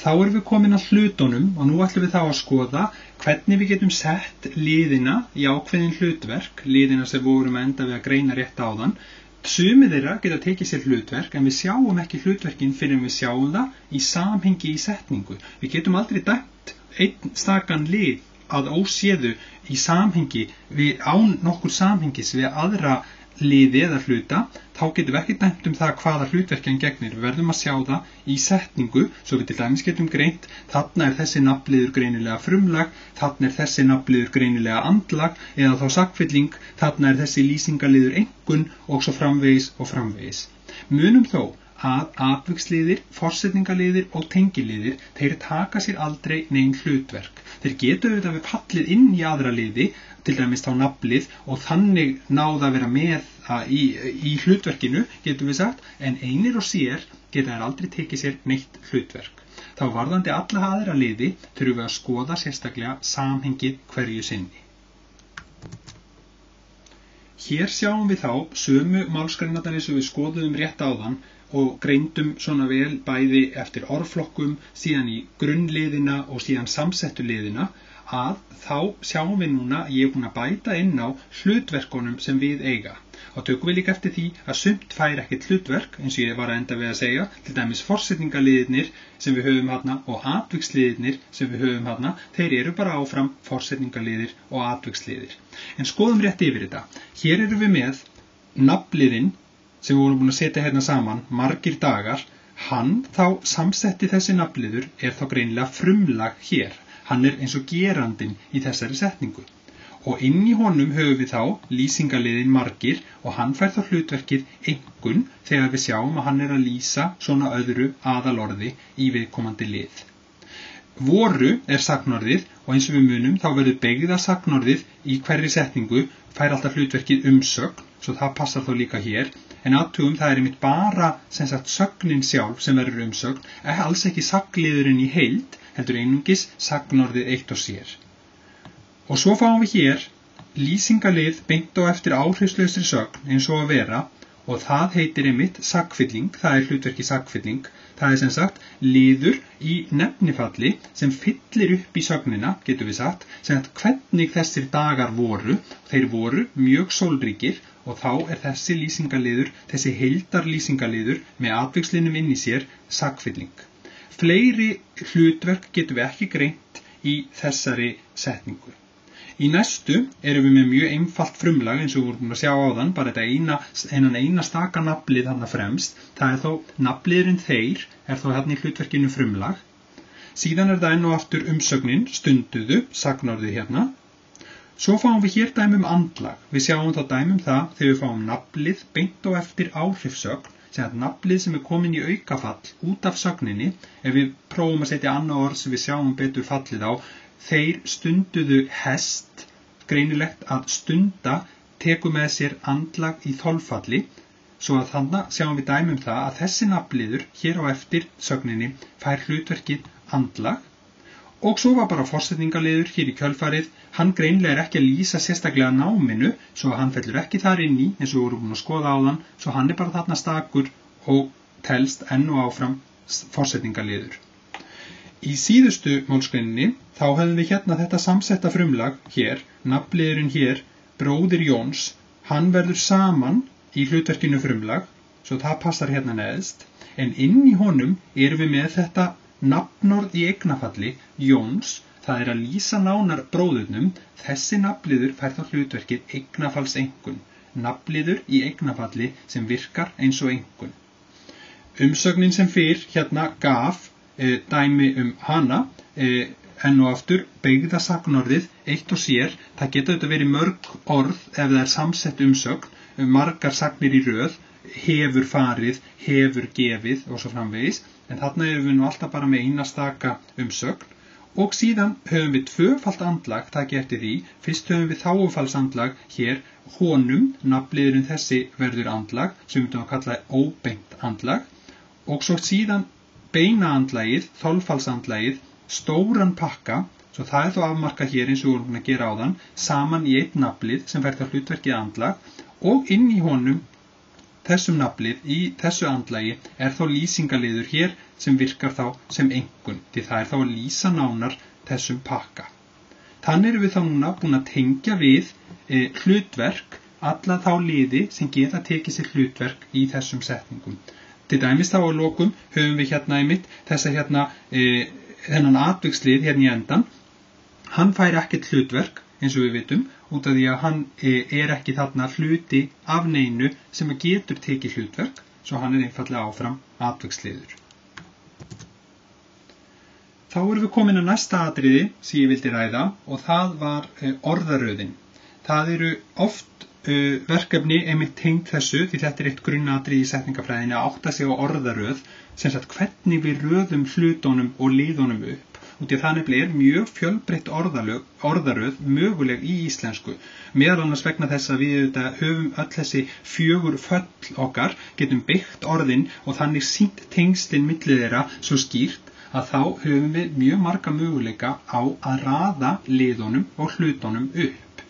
Þá erum við komin að hlutunum og nú ætlum við þá að skoða hvernig við getum sett liðina í ákveðin hlutverk, liðina sem vorum að enda við að greina rétt áðan. Sumir þeirra geta tekið sér hlutverk en við sjáum ekki hlutverkin fyrir en við sjáum það í samhengi í setningu. Við getum aldrei dæmt einn stakan lið að óséðu í samhengi án nokkur samhengis við aðra liði eða hluta, þá getum við ekki dæmt það hvaða hlutverki hann gegnir. Við verðum að sjá það í setningu, svo við til dæmis getum greint, þarna þessi nafnliður greinilega frumlag, þarna þessi nafnliður greinilega andlag, eða þá sagnfylling, þarna þessi lýsingarliður einkunn og svo framvegis og framvegis. Munum þó að atviksliðir, forsetningarliðir og tengiliðir, þeir taka sér aldrei nein hlutverk. Þeir geta auðvitað við fallið inn í aðra liði, til dæmis þá nafnlið, og þannig náða að vera með í hlutverkinu, getum við sagt, en einir og sér geta þær aldrei tekið sér neitt hlutverk. Þá varðandi alla aðra liði þurfum við að skoða sérstaklega samhengið hverju sinni. Hér sjáum við þá sömu málsgreinarnar eins og við skoðuðum rétt áðan og greindum svona vel bæði eftir orðflokkum, síðan í grunnliðina og síðan samsettu liðina, að þá sjáum við núna, ég búin að bæta inn á hlutverkunum sem við eiga. Og tökum við líka eftir því að sumt fær ekkert hlutverk, eins og ég var að enda við að segja, til dæmis forsetningarliðirnir sem við höfum hérna og atviksliðirnir sem við höfum hérna, þeir eru bara áfram forsetningarliðir og atviksliðir. En skoðum rétt yfir þetta. Hér eru við með nafnliðinn sem við vorum búin að setja hérna saman, margir dagar, hann þá samsetti þessi nafnliður er þá greinilega frumlag hér. Hann er eins og gerandinn í þessari setningu. Og inn í honum höfum við þá lýsingarliðin margir og hann fær þá hlutverkið einkunn þegar við sjáum að hann er að lýsa svona öðru aðalorði í viðkomandi lið. Voru er sagnorðið og eins og við munum þá verður beygða sagnorðið í hverri setningu fær alltaf hlutverkið umsögn, svo það passar þá líka hér. En athugum það er einmitt bara sögnin sjálf sem verður umsögn, alls ekki sagliðurinn í heild, heldur einungis sagnorðið eitt og sér. Og svo fáum við hér lýsingarlið beint á eftir áhrifslausri sögn eins og að vera og það heitir einmitt sagfylling, það er hlutverki sagfylling. Það er sem sagt liður í nefnifalli sem fyllir upp í sögnina, getum við sagt, sem sagt hvernig þessir dagar voru, þeir voru mjög sólríkir og þá er þessi lýsingarliður, þessi heildarlýsingarliður með atvikslinum inn í sér sagfylling. Fleiri hlutverk getum við ekki greint í þessari setningu. Í næstu erum við með mjög einfalt frumlag eins og við vorum að sjá áðan, bara þetta eina staka nafnlið þarna fremst. Það er þó nafnliðurinn þeir, er þó hérna í hlutverkinu frumlag. Síðan er það enn og aftur umsögnin, stunduðu, sagnorðið hérna. Svo fáum við hér dæmum andlag. Við sjáum þá dæmum það þegar við fáum nafnlið beint og eftir áhrifsögn, sem er nafnlið sem er komin í aukafall út af sögninni. Ef við prófum að setja annað orð sem við sjáum betur fallið á, þeir stunduðu hest, greinilegt að stunda tekur með sér andlag í þolfalli, svo að þannig sjáum við dæmum það að þessi nafnliður hér á eftir sögninni fær hlutverkið andlag. Og svo var bara forsetningarliður hér í kjölfarið, hann greinilega er ekki að lýsa sérstaklega náminu, svo að hann fellur ekki þar inn í, eins og við vorum búin að skoða áðan, svo hann er bara þarna stakur og telst enn og áfram forsetningarliður. Í síðustu málsgreininni þá höfum við hérna þetta samsetta frumlag hér, nafnliðurinn hér, bróðir Jóns, hann verður saman í hlutverkinu frumlag, svo það passar hérna neðst, en inn í honum erum við með þetta nafnorð í eignafalli, Jóns, það er að lýsa nánar bróðurnum, þessi nafnliður fær þá hlutverkið eignafallseinkunn, nafnliður í eignafalli sem virkar eins og einkunn. Umsögnin sem fyrr hérna gaf dæmi hana, enn og aftur beygða sagnorðið eitt og sér, það geta þetta verið mörg orð ef það er samsett umsögn, margar sagnir í röð, hefur farið, hefur gefið og svo framvegis, en þarna erum við nú alltaf bara með eina staka umsögn og síðan höfum við tvöfalt andlag, takk eftir því, fyrst höfum við þágufallsandlag hér, honum, nafnliðurinn þessi verður andlag, sem við myndum að kalla óbeint andlag og svo síðan beina andlagið, þolfallsandlagið, stóran pakka, svo það er þó afmarkað hér eins og við vorum að gera áðan, saman í einn nafnlið sem fær það hlutverkið andlag og inn í honum þessum nafnlið í þessu andlagi þó lýsingaliður hér sem virkar þá sem einkunn, því það þá að lýsa nánar þessum pakka. Þannig erum við þá núna búin að tengja við hlutverk alla þá liði sem geta tekið sér hlutverk í þessum setningum. Til dæmis þá að lokum höfum við hérna einmitt þessa þennan atvikslið hérna í endan. Hann fær ekkert hlutverk eins og við vitum, út af því að hann ekki þarna hluti af neinu sem getur tekið hlutverk, svo hann einfallega áfram atviksliður. Þá erum við komin að næsta atriði sem ég vildi ræða og það var orðaröðin. Það eru oft verkefni einmitt tengd þessu, því þetta eitt grunnatriði í setningafræðinni að átta sig á orðaröð, sem sagt hvernig við röðum hlutunum og liðunum upp. Út í þannig mjög fjölbreytt orðaröð möguleg í íslensku. Meðal annars vegna þess að við höfum öll þessi 4 föll okkar, getum byggt orðin og þannig sýnt tengslin milli þeirra svo skýrt að þá höfum við mjög marga möguleika á að raða liðunum og hlutunum upp.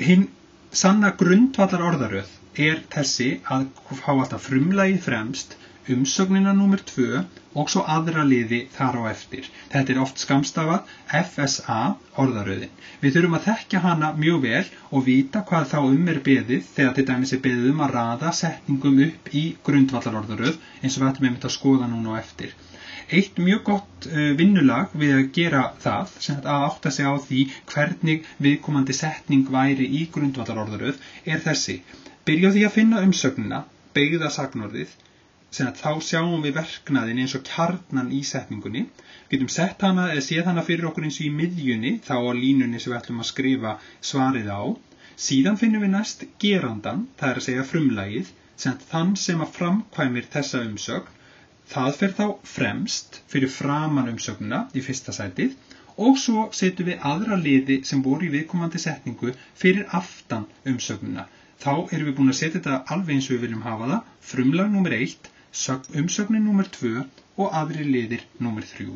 Hinn sanna grundvallar orðaröð þessi að fá alltaf frumlagið fremst, umsögnina númer 2 og svo aðra liði þar á eftir. Þetta oft skammstafað FSA orðaröðin. Við þurfum að þekkja hana mjög vel og vita hvað þá beðið þegar til dæmis beðið að raða setningum upp í grundvallar orðaröð eins og við ætlum einmitt að skoða núna á eftir. Eitt mjög gott vinnulag við að gera það, sem að átta sig á því hvernig viðkomandi setning væri í grundvallarorðaröð, þessi. Byrja á því að finna umsögnina, beygða sagnorðið, sem að þá sjáum við verknaðin eins og kjarnan í setningunni. Við getum sett hana eða séð hana fyrir okkur eins og í miðjunni, þá á línunni sem við ætlum að skrifa svarið á. Síðan finnum við næst gerandan, það að segja frumlagið, sem að þann sem að framkvæmir þessa umsögn. Það fer þá fremst fyrir framan umsögnina í fyrsta sætið og svo setjum við aðra liði sem voru í viðkomandi setningu fyrir aftan umsögnina. Þá erum við búin að setja þetta alveg eins og við viljum hafa það, frumlag númer 1, umsögnin númer 2 og aðri liðir númer 3.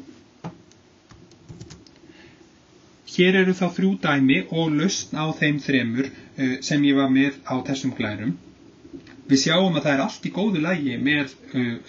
Hér eru þá 3 dæmi og lausn á þeim 3 sem ég var með á þessum glærum. Við sjáum að það allt í góðu lagi með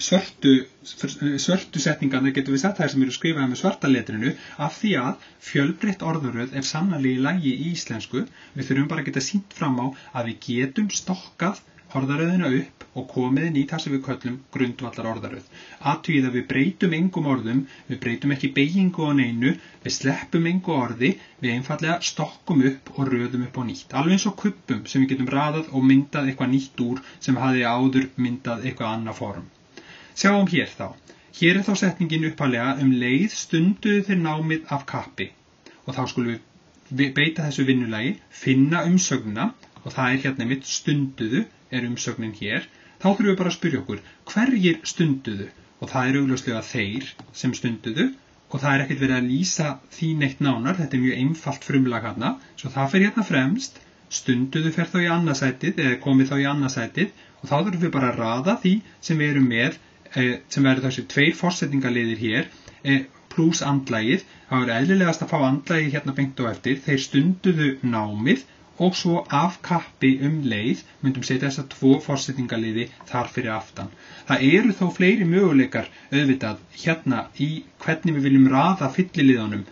svörtu setningarna, getum við sagt þær sem eru skrifaði með svarta letrinu, af því að fjölbreytt orðaröð sannarlega í lagi í íslensku. Við þurfum bara að geta sýnt fram á að við getum stokkað orðaröðina upp og komið inn í það sem við köllum grundvallar orðaröð. Athugið að við breytum engum orðum, við breytum ekki beygingu á neinu, við sleppum engu orði, við einfallega stokkum upp og röðum upp á nýtt. Alveg eins og kubbum sem við getum raðað og myndað eitthvað nýtt úr sem hafði áður myndað eitthvað annað form. Sjáum hér þá. Hér þá setningin upphaflega leið stunduðu þeir námið af kappi. Og þá skulum við beita þessu vinnulagi, finna umsögnina og það hérna einmitt stunduðu umsögnin hér. Þá þurfum við bara að spyrja okkur, hverjir stunduðu? Og það augljóslega þeir sem stunduðu og það ekkert verið að lýsa því neitt nánar, þetta mjög einfalt frumlag hérna, svo það fer hérna fremst, stunduðu fer þá í annað sætið eða komið þá í annað sætið og þá þurfum við bara að raða því sem við erum með, sem verður þessi 2 forsetningaliðir hér, pluss andlagið. Það eðlilegast að fá andlagið hérna beint á eftir, þeir stunduðu námið og svo af kappi leið myndum setja þessa 2 forsetningaliði þar fyrir aftan. Það eru þó fleiri möguleikar auðvitað hérna í hvernig við viljum raða fylliliðunum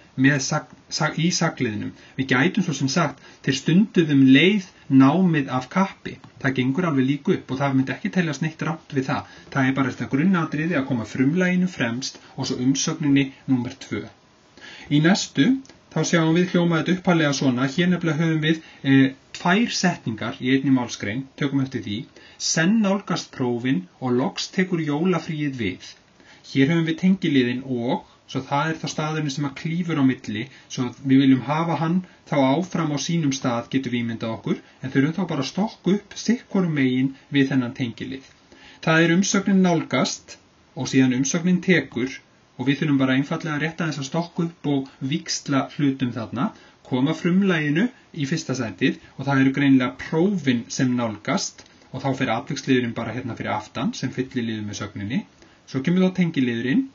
í sagliðinum. Við gætum svo sem sagt, þeir stunduðum leið námið af kappi. Það gengur alveg líka upp og það myndi ekki teljast neitt rangt við það. Það bara þetta grunnatriði að koma frumlaginu fremst og svo umsögninni númer 2. Í næstu þá sjáum við hljómaðið upphaflega svona, hér nefnilega höfum við 2 setningar í einni málsgrein, tökum eftir því, senn nálgast prófin og loks tekur jólafríið við. Hér höfum við tengiliðin og, svo það þá staðurinn sem að klífur á milli, svo við viljum hafa hann þá áfram á sínum stað getum við ímyndað okkur, en þurfum þá bara að stokka upp sikkorum megin við þennan tengilið. Það umsögnin nálgast og síðan umsögnin tekur, og við þurfum bara einfallega að rétta þess að stokka upp og víxla hlutum þarna, koma frumlaginu í fyrsta sætið og það greinilega prófin sem nálgast og þá fer atviksliðurinn bara hérna fyrir aftan sem fylliliður með sögninni. Svo kemur þá tengiliðurinn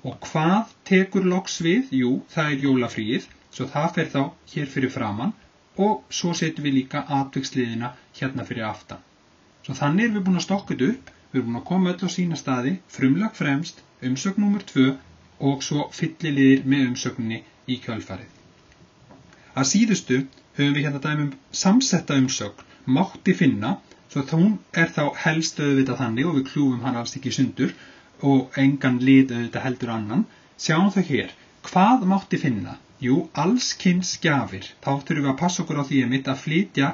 og hvað tekur loks við? Jú, það jólafríið, svo það fer þá hér fyrir framan og svo setjum við líka atviksliðina hérna fyrir aftan. Svo þannig erum við búin að stokka þetta upp, við erum búin að koma öll á sína staði, frumlag fremst, umsögn númer 2 og svo fylliliðir með umsögninni í kjölfarið. Að síðustu höfum við hérna dæmi samsetta umsögn, mátti finna, svo hún þá helst auðvitað þannig og við kljúfum hann alls ekki í sundur og engan lið auðvitað heldur annan. Sjáum þau hér, hvað mátti finna? Jú, alls kyns gjafir. Þá þurfum við að passa okkur á því að flytja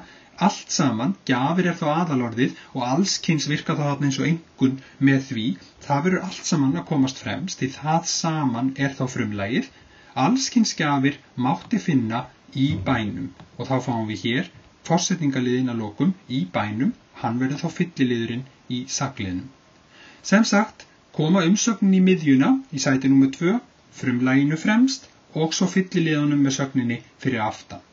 allt saman, gjafir þá aðalorðið og alls kyns virka þá þarna eins og einkunn með því. Það verður allt saman að komast fremst, því það saman þá frumlagið. Alls kyns gjafir mátti finna í bænum og þá fáum við hér forsetningaliðinn að lokum í bænum, hann verður þá fylliliðurinn í sagliðnum. Sem sagt, koma umsögnin í miðjuna í sæti númer 2, frumlaginu fremst og svo fylliliðunum með sögninni fyrir aftan.